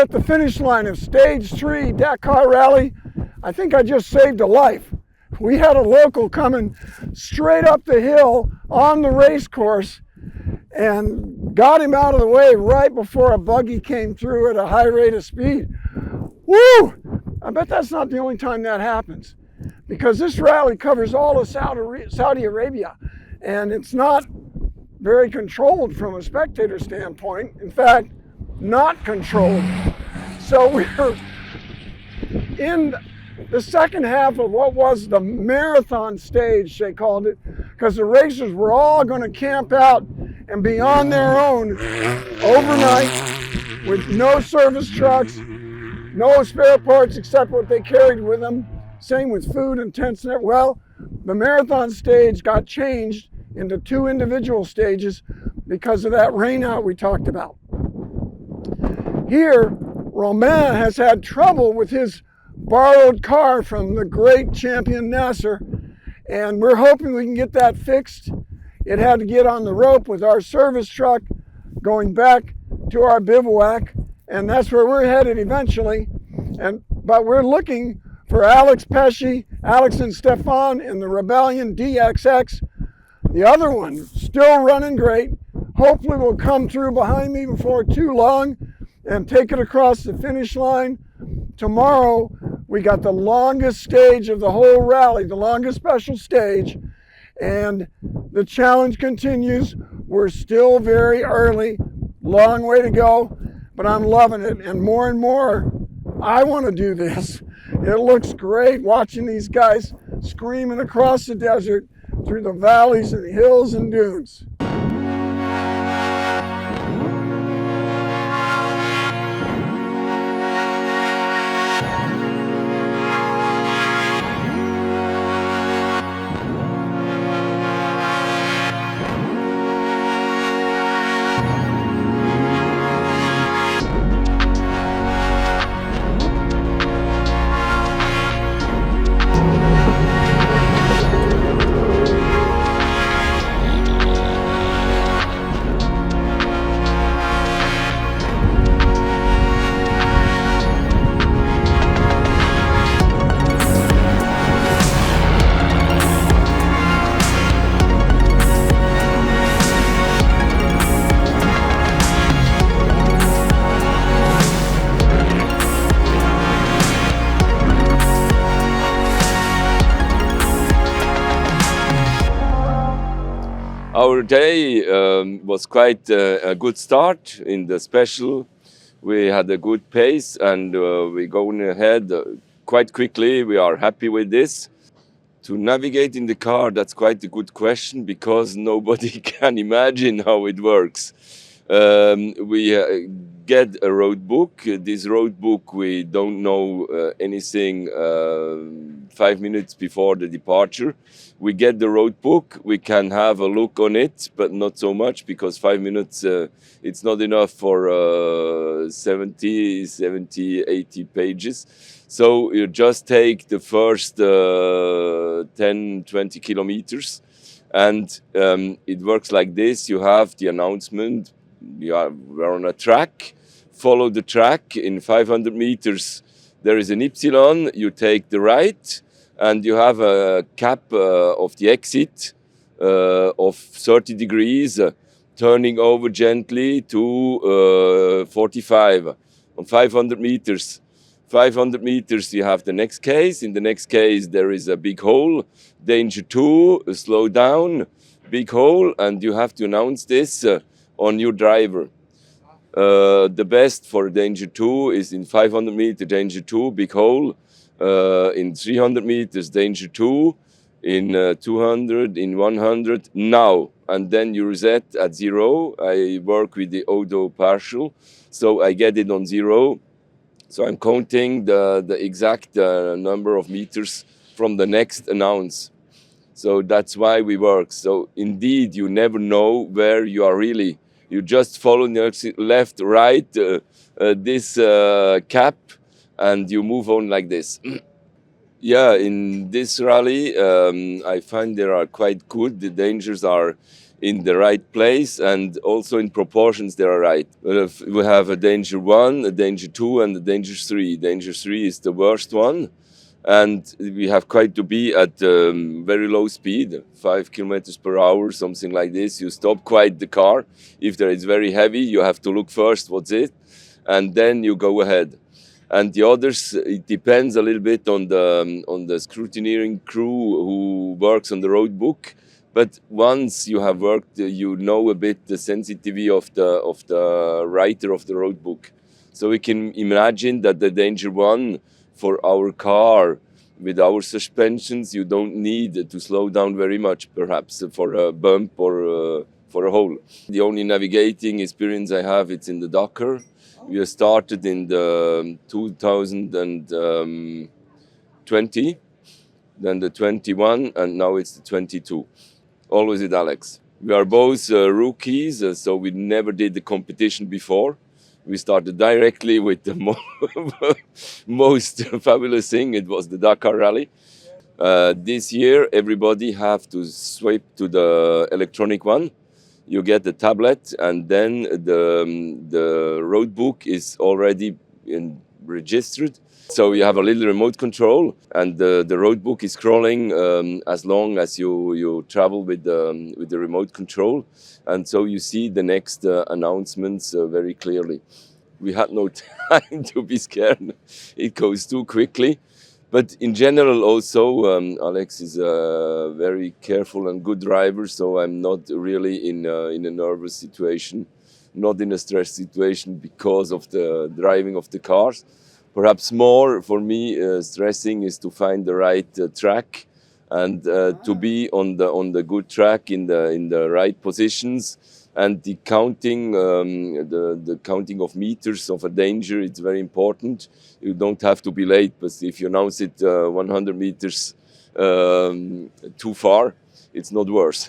at the finish line of Stage 3 Dakar Rally, I think I just saved a life. We had a local coming straight up the hill on the race course and got him out of the way right before a buggy came through at a high rate of speed. Woo! I bet that's not the only time that happens, because this rally covers all of Saudi Arabia, and it's not very controlled from a spectator standpoint. In fact, not controlled. So we're in the second half of what was the marathon stage, they called it, because the racers were all going to camp out and be on their own overnight with no service trucks, no spare parts except what they carried with them. Same with food and tents. Well, the marathon stage got changed into 2 individual stages because of that rainout we talked about. Here, Romain has had trouble with his borrowed car from the great champion Nasser, and we're hoping we can get that fixed. It had to get on the rope with our service truck going back to our bivouac, and that's where we're headed eventually. But we're looking for Alex and Stephan in the Rebellion DXX. The other one, still running great. Hopefully will come through behind me before too long and take it across the finish line. Tomorrow, we got the longest stage of the whole rally, the longest special stage, and the challenge continues. We're still very early, long way to go, but I'm loving it, and more, I want to do this. It looks great watching these guys screaming across the desert through the valleys and hills and dunes. Our day was quite a good start in the special. We had a good pace and we're going ahead quite quickly. We are happy with this. To navigate in the car, that's quite a good question because nobody can imagine how it works. We get a road book. This road book, we don't know anything 5 minutes before the departure. We get the road book, we can have a look on it, but not so much because 5 minutes, it's not enough for 70, 80 pages. So you just take the first 10, 20 kilometers and it works like this. You have the announcement, we're on a track, follow the track. In 500 meters, there is an Y, you take the right, and you have a cap of the exit of 30 degrees, turning over gently to 45 on 500 meters. 500 meters, you have the next case. In the next case, there is a big hole, danger 2, slow down, big hole, and you have to announce this on your driver. The best for danger 2 is in 500 meters, danger 2, big hole. In 300 meters, danger 2, in 200, in 100, now. And then you reset at 0. I work with the Odo partial, so I get it on 0. So I'm counting the exact number of meters from the next announce. So that's why we work. So indeed, you never know where you are really. You just follow left, right, this cap, and you move on like this. Yeah, in this rally, I find they are quite good. The dangers are in the right place, and also in proportions they are right. We have a danger 1, a danger 2, and a danger 3. Danger 3 is the worst one, and we have quite to be at very low speed, 5 kilometers per hour, something like this. You stop quite the car. If there is very heavy, you have to look first what's it, and then you go ahead. And the others, it depends a little bit on the scrutineering crew who works on the road book. But once you have worked, you know a bit the sensitivity of the writer of the road book. So we can imagine that the danger 1 for our car with our suspensions, you don't need to slow down very much, perhaps for a bump or for a hole. The only navigating experience I have, it's in the Dakar. We started in the 2020, then the 21, and now it's the 22. Always with Alex. We are both rookies, so we never did the competition before. We started directly with the most fabulous thing. It was the Dakar Rally. This year, everybody have to swipe to the electronic one. You get the tablet, and then the road book is already registered. So you have a little remote control, and the road book is scrolling as long as you travel with the remote control, and so you see the next announcements very clearly. We had no time to be scared; it goes too quickly. But in general, also Alex is a very careful and good driver, so I'm not really in a nervous situation, not in a stress situation because of the driving of the cars. Perhaps more for me stressing is to find the right track and to be on the good track in the right positions, and the counting the counting of meters of a danger, it's very important. You don't have to be late, but if you announce it 100 meters too far, it's not worse.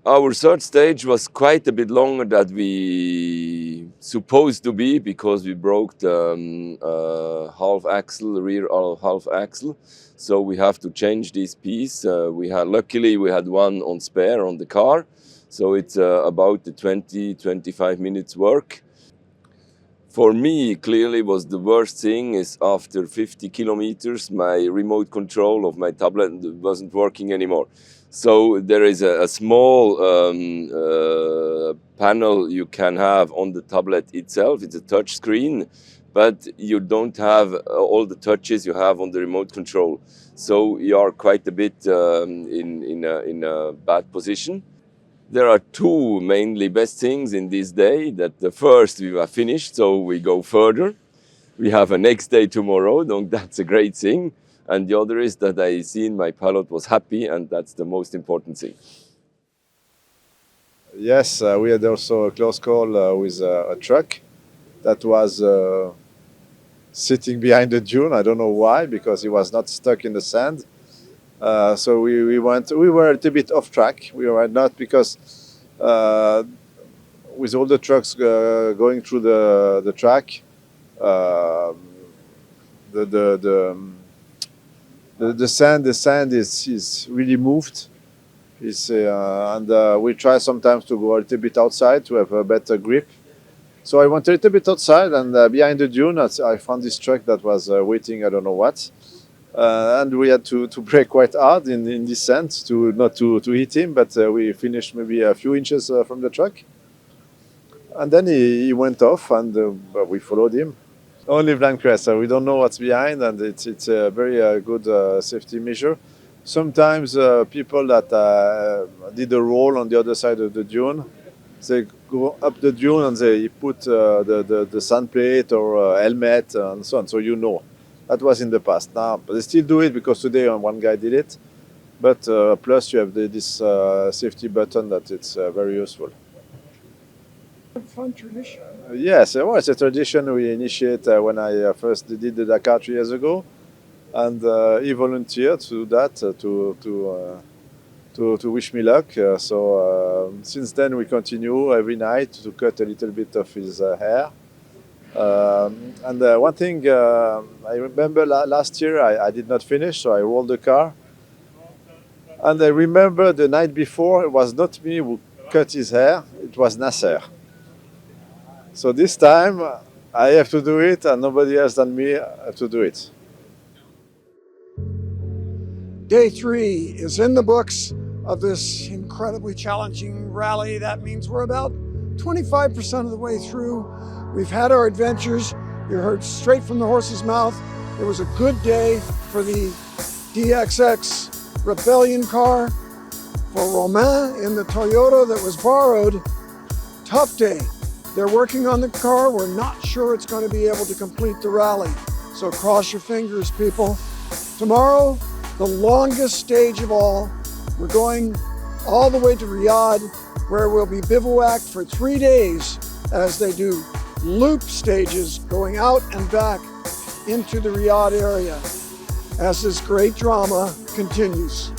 Our third stage was quite a bit longer than we supposed to be, because we broke the half axle, rear half axle. So we have to change this piece. Luckily we had one on spare on the car. So it's about the 20-25 minutes work. For me, clearly was the worst thing is after 50 kilometers, my remote control of my tablet wasn't working anymore. So there is a small panel you can have on the tablet itself. It's a touch screen, but you don't have all the touches you have on the remote control. So you are quite a bit in a bad position. There are two mainly best things in this day. That the first, we are finished, so we go further. We have a next day tomorrow, donc that's a great thing. And the other is that I seen my pilot was happy, and that's the most important thing. Yes, we had also a close call with a truck that was sitting behind the dune. I don't know why, because he was not stuck in the sand. So we were a little bit off track. We were not, because with all the trucks going through the track, the sand is really moved. And we try sometimes to go a little bit outside to have a better grip. So I went a little bit outside, and behind the dune, I found this truck that was waiting, I don't know what. And we had to brake quite hard in descent to not to hit him, but we finished maybe a few inches from the truck. And then he went off, and we followed him. Only blind crash, so we don't know what's behind, and it's a very good safety measure. Sometimes people that did a roll on the other side of the dune, they go up the dune and they put the sand plate or helmet and so on, so you know. That was in the past. Now, but they still do it, because today one guy did it. But plus you have this safety button that it's very useful. Fun tradition. Yes, well, it's a tradition we initiate when I first did the Dakar 3 years ago, and he volunteered to do that to wish me luck. So since then we continue every night to cut a little bit of his hair. And one thing I remember last year I did not finish, so I rolled the car. And I remember the night before, it was not me who cut his hair, it was Nasser. So this time I have to do it, and nobody else than me have to do it. Day 3 is in the books of this incredibly challenging rally. That means we're about 25% of the way through. We've had our adventures. You heard straight from the horse's mouth. It was a good day for the DXX Rebellion car. For Romain in the Toyota that was borrowed, tough day. They're working on the car. We're not sure it's going to be able to complete the rally. So cross your fingers, people. Tomorrow, the longest stage of all. We're going all the way to Riyadh, where we'll be bivouacked for 3 days as they do loop stages going out and back into the Riyadh area as this great drama continues.